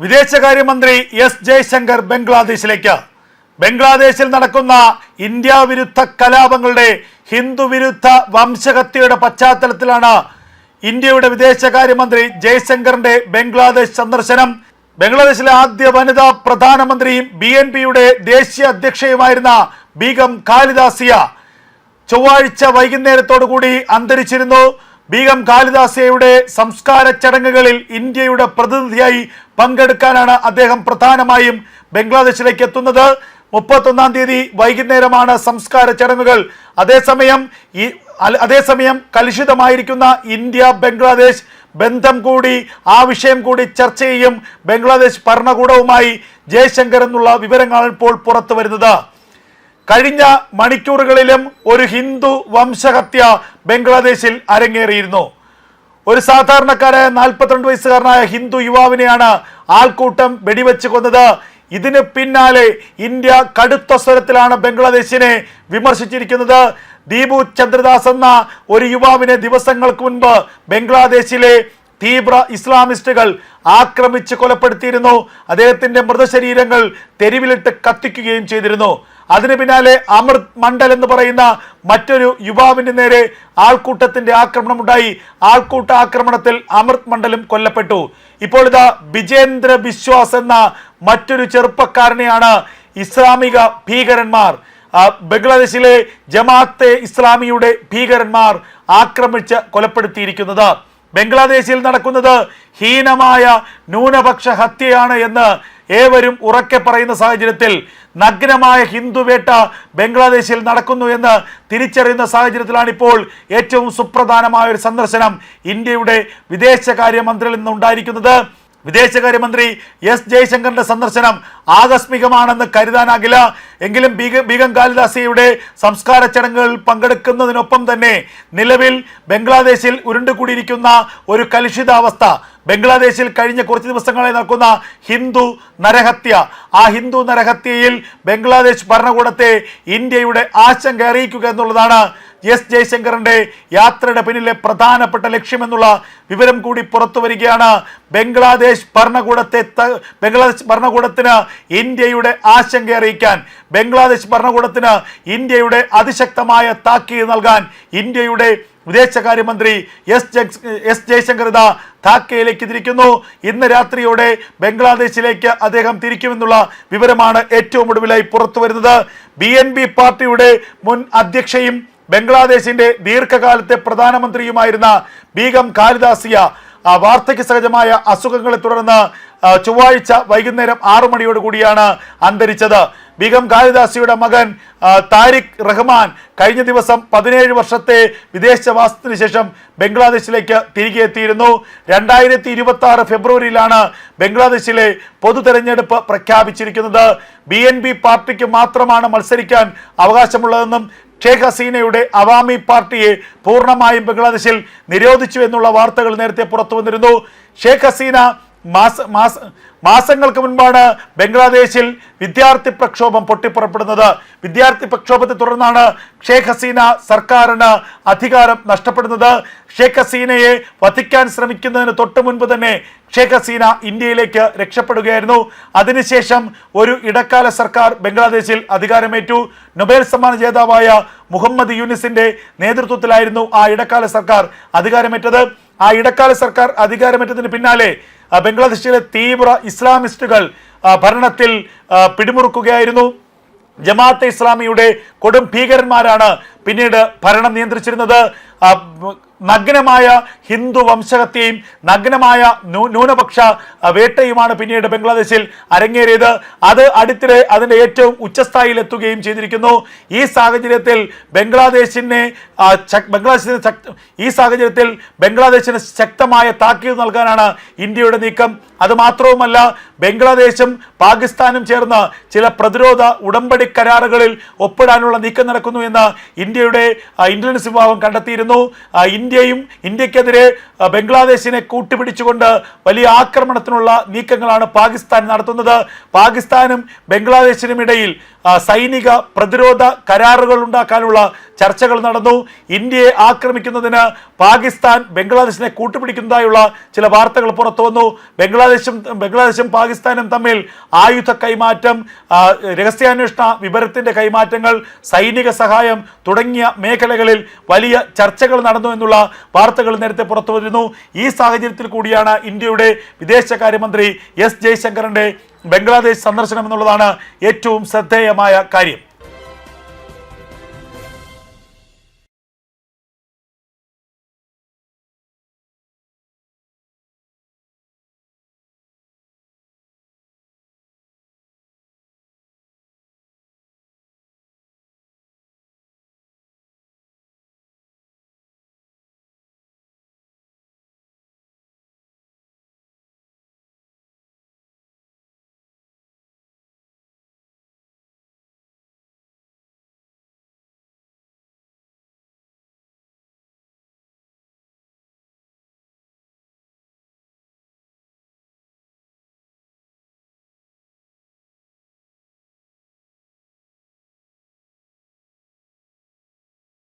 വിദേശകാര്യമന്ത്രി എസ് ജയശങ്കർ ബംഗ്ലാദേശിലേക്ക്. ബംഗ്ലാദേശിൽ നടക്കുന്ന ഇന്ത്യ വിരുദ്ധ കലാപങ്ങളുടെ ഹിന്ദു വിരുദ്ധ വംശഹത്യയുടെ പശ്ചാത്തലത്തിലാണ് ഇന്ത്യയുടെ വിദേശകാര്യമന്ത്രി ജയശങ്കറിന്റെ ബംഗ്ലാദേശ് സന്ദർശനം. ബംഗ്ലാദേശിലെ ആദ്യ വനിതാ പ്രധാനമന്ത്രിയും BNPയുടെ ദേശീയ അധ്യക്ഷയുമായിരുന്ന ബീഗം ഖാലിദ സിയ ചൊവ്വാഴ്ച വൈകുന്നേരത്തോടുകൂടി അന്തരിച്ചിരുന്നു. ബീഗം ഖാലിദ സിയയുടെ സംസ്കാര ചടങ്ങുകളിൽ ഇന്ത്യയുടെ പ്രതിനിധിയായി പങ്കെടുക്കാനാണ് അദ്ദേഹം പ്രധാനമായും ബംഗ്ലാദേശിലേക്ക് എത്തുന്നത്. 31-ാം തീയതി വൈകുന്നേരമാണ് സംസ്കാര ചടങ്ങുകൾ. അതേസമയം കലുഷിതമായിരിക്കുന്ന ഇന്ത്യ ബംഗ്ലാദേശ് ബന്ധം കൂടി, ആ വിഷയം കൂടി ചർച്ച ചെയ്യും ബംഗ്ലാദേശ് ഭരണകൂടവുമായി ജയശങ്കർ എന്നുള്ള വിവരങ്ങളാണ് ഇപ്പോൾ പുറത്തു വരുന്നത്. കഴിഞ്ഞ മണിക്കൂറുകളിലും ഒരു ഹിന്ദു വംശഹത്യ ബംഗ്ലാദേശിൽ അരങ്ങേറിയിരുന്നു. ഒരു സാധാരണക്കാരായ 42 വയസ്സുകാരനായ ഹിന്ദു യുവാവിനെയാണ് ആൾക്കൂട്ടം വെടിവെച്ച് കൊന്നത്. ഇതിന് പിന്നാലെ ഇന്ത്യ കടുത്ത സ്വരത്തിലാണ് ബംഗ്ലാദേശിനെ വിമർശിച്ചിരിക്കുന്നത്. ദീപു ചന്ദ്രദാസ് എന്ന ഒരു യുവാവിനെ ദിവസങ്ങൾക്ക് മുൻപ് ബംഗ്ലാദേശിലെ തീവ്ര ഇസ്ലാമിസ്റ്റുകൾ ആക്രമിച്ച് കൊലപ്പെടുത്തിയിരുന്നു. അദ്ദേഹത്തിന്റെ മൃതശരീരങ്ങൾ തെരുവിലിട്ട് കത്തിക്കുകയും ചെയ്തിരുന്നു. അതിന് പിന്നാലെ അമൃത് മണ്ഡൽ എന്ന് പറയുന്ന മറ്റൊരു യുവാവിന്റെ നേരെ ആൾക്കൂട്ടത്തിന്റെ ആക്രമണമുണ്ടായി. ആൾക്കൂട്ട ആക്രമണത്തിൽ അമൃത് മണ്ഡലും കൊല്ലപ്പെട്ടു. ഇപ്പോൾ ഇതാ വിജേന്ദ്ര ബിശ്വാസ് എന്ന മറ്റൊരു ചെറുപ്പക്കാരനെയാണ് ഇസ്ലാമിക ഭീകരന്മാർ, ബംഗ്ലാദേശിലെ ജമാഅത്തെ ഇസ്ലാമിയുടെ ഭീകരന്മാർ ആക്രമിച്ച് കൊലപ്പെടുത്തിയിരിക്കുന്നത്. ബംഗ്ലാദേശിൽ നടക്കുന്നത് ഹീനമായ ന്യൂനപക്ഷ ഹത്യയാണ് എന്ന് ഏവരും ഉറക്കെ പറയുന്ന സാഹചര്യത്തിൽ, നഗ്നമായ ഹിന്ദുവേട്ട ബംഗ്ലാദേശിൽ നടക്കുന്നു എന്ന് തിരിച്ചറിയുന്ന സാഹചര്യത്തിലാണ് ഇപ്പോൾ ഏറ്റവും സുപ്രധാനമായ ഒരു സന്ദർശനം ഇന്ത്യയുടെ വിദേശകാര്യമന്ത്രിയിൽ നിന്നുണ്ടായിരിക്കുന്നത്. വിദേശകാര്യമന്ത്രി എസ് ജയശങ്കറിന്റെ സന്ദർശനം ആകസ്മികമാണെന്ന് കരുതാനാകില്ല. എങ്കിലും ബീഗം ഖാലിദ സിയയുടെ സംസ്കാര ചടങ്ങുകളിൽ പങ്കെടുക്കുന്നതിനൊപ്പം തന്നെ നിലവിൽ ബംഗ്ലാദേശിൽ ഉരുണ്ടുകൂടിയിരിക്കുന്ന ഒരു കലുഷിതാവസ്ഥ, ബംഗ്ലാദേശിൽ കഴിഞ്ഞ കുറച്ച് ദിവസങ്ങളായി നടക്കുന്ന ഹിന്ദു നരഹത്യ, ആ ഹിന്ദു നരഹത്യയിൽ ബംഗ്ലാദേശ് ഭരണകൂടത്തെ ഇന്ത്യയുടെ ആശങ്ക അറിയിക്കുക എന്നുള്ളതാണ് എസ് ജയശങ്കറിന്റെ യാത്രയുടെ പിന്നിലെ പ്രധാനപ്പെട്ട ലക്ഷ്യമെന്നുള്ള വിവരം കൂടി പുറത്തു വരികയാണ്. ബംഗ്ലാദേശ് ഭരണകൂടത്തിന് ഇന്ത്യയുടെ ആശങ്ക അറിയിക്കാൻ, ബംഗ്ലാദേശ് ഭരണകൂടത്തിന് ഇന്ത്യയുടെ അതിശക്തമായ താക്കീത് നൽകാൻ ഇന്ത്യയുടെ വിദേശകാര്യമന്ത്രി എസ് ജയശങ്കർ ധാക്കയിലേക്ക് തിരിക്കുന്നു. ഇന്ന് രാത്രിയോടെ ബംഗ്ലാദേശിലേക്ക് അദ്ദേഹം തിരിക്കുമെന്നുള്ള വിവരമാണ് ഏറ്റവും ഒടുവിലായി പുറത്തു വരുന്നത്. BNP പാർട്ടിയുടെ മുൻ അധ്യക്ഷയും ബംഗ്ലാദേശിന്റെ ദീർഘകാലത്തെ പ്രധാനമന്ത്രിയുമായിരുന്ന ബീഗം ഖാലിദ സിയ വാർദ്ധക്യ സഹജമായ അസുഖങ്ങളെ തുടർന്ന് ചൊവ്വാഴ്ച വൈകുന്നേരം 6 മണിയോടുകൂടിയാണ് അന്തരിച്ചത്. ബീഗം ഖാലിദ സിയുടെ മകൻ താരിഖ് റഹ്മാൻ കഴിഞ്ഞ ദിവസം 17 വർഷത്തെ വിദേശവാസത്തിന് ശേഷം ബംഗ്ലാദേശിലേക്ക് തിരികെ എത്തിയിരുന്നു. 2026 ഫെബ്രുവരിയിലാണ് ബംഗ്ലാദേശിലെ പൊതു തെരഞ്ഞെടുപ്പ് പ്രഖ്യാപിച്ചിരിക്കുന്നത്. BNP പാർട്ടിക്ക് മാത്രമാണ് മത്സരിക്കാൻ അവകാശമുള്ളതെന്നും ഷേഖ് ഹസീനയുടെ അവാമി പാർട്ടിയെ പൂർണ്ണമായും ബംഗ്ലാദേശിൽ നിരോധിച്ചു എന്നുള്ള വാർത്തകൾ നേരത്തെ പുറത്തു വന്നിരുന്നു. ഷേഖ് ഹസീന മാസങ്ങൾക്ക് മുൻപാണ് ബംഗ്ലാദേശിൽ വിദ്യാർത്ഥി പ്രക്ഷോഭം പൊട്ടിപ്പുറപ്പെടുന്നത്. വിദ്യാർത്ഥി പ്രക്ഷോഭത്തെ തുടർന്നാണ് ഷേഖ് ഹസീന സർക്കാരിന് അധികാരം നഷ്ടപ്പെടുന്നത്. ഷേഖ് ഹസീനയെ വധിക്കാൻ ശ്രമിക്കുന്നതിന് തൊട്ട് മുൻപ് തന്നെ ഷേഖ് ഹസീന ഇന്ത്യയിലേക്ക് രക്ഷപ്പെടുകയായിരുന്നു. അതിനുശേഷം ഒരു ഇടക്കാല സർക്കാർ ബംഗ്ലാദേശിൽ അധികാരമേറ്റു. നൊബേൽ സമ്മാന ജേതാവായ മുഹമ്മദ് യൂനിസിന്റെ നേതൃത്വത്തിലായിരുന്നു ആ ഇടക്കാല സർക്കാർ അധികാരമേറ്റത്. ആ ഇടക്കാല സർക്കാർ അധികാരമേറ്റതിന് പിന്നാലെ ബംഗ്ലാദേശിലെ തീവ്ര ഇസ്ലാമിസ്റ്റുകൾ ഭരണത്തിൽ പിടിമുറുക്കുകയായിരുന്നു. ജമാഅത്തെ ഇസ്ലാമിയുടെ കൊടും ഭീകരന്മാരാണ് പിന്നീട് ഭരണം നിയന്ത്രിച്ചിരുന്നത്. നഗ്നമായ ഹിന്ദു വംശഹത്യയും നഗ്നമായ ന്യൂനപക്ഷ വേട്ടയുമാണ് പിന്നീട് ബംഗ്ലാദേശിൽ അരങ്ങേറിയത്. അത് അടുത്തിടെ അതിൻ്റെ ഏറ്റവും ഉച്ചസ്ഥായിയിൽ എത്തുകയും ചെയ്തിരിക്കുന്നു. ഈ സാഹചര്യത്തിൽ ബംഗ്ലാദേശിന് ശക്തമായ താക്കീത് നൽകാനാണ് ഇന്ത്യയുടെ നീക്കം. അതുമാത്രവുമല്ല, ബംഗ്ലാദേശും പാകിസ്ഥാനും ചേർന്ന് ചില പ്രതിരോധ ഉടമ്പടി കരാറുകളിൽ ഒപ്പിടാനുള്ള നീക്കം നടക്കുന്നു എന്ന് ഇന്ത്യയുടെ ഇന്റലിജൻസ് വിഭാഗം കണ്ടെത്തിയിരുന്നു. ഇന്ത്യ ഇന്ത്യക്കെതിരെ ബംഗ്ലാദേശിനെ കൂട്ടുപിടിച്ചുകൊണ്ട് വലിയ ആക്രമണത്തിനുള്ള നീക്കങ്ങളാണ് പാകിസ്ഥാൻ നടത്തുന്നത്. പാകിസ്ഥാനും ബംഗ്ലാദേശിനും ഇടയിൽ സൈനിക പ്രതിരോധ കരാറുകൾ ഉണ്ടാക്കാനുള്ള ചർച്ചകൾ നടന്നു. ഇന്ത്യയെ ആക്രമിക്കുന്നതിന് പാകിസ്ഥാൻ ബംഗ്ലാദേശിനെ കൂട്ടുപിടിക്കുന്നതായുള്ള ചില വാർത്തകൾ പുറത്തു വന്നു. ബംഗ്ലാദേശും പാകിസ്ഥാനും തമ്മിൽ ആയുധ കൈമാറ്റം, രഹസ്യാന്വേഷണ വിവരത്തിന്റെ കൈമാറ്റങ്ങൾ, സൈനിക സഹായം തുടങ്ങിയ മേഖലകളിൽ വലിയ ചർച്ചകൾ നടന്നു എന്നുള്ള വാർത്തകൾ നേരത്തെ പുറത്തു വരുന്നു. ഈ സാഹചര്യത്തിൽ കൂടിയാണ് ഇന്ത്യയുടെ വിദേശകാര്യമന്ത്രി എസ് ജയശങ്കറിന്റെ ബംഗ്ലാദേശ് സന്ദർശനം എന്നുള്ളതാണ് ഏറ്റവും ശ്രദ്ധേയമായ കാര്യം.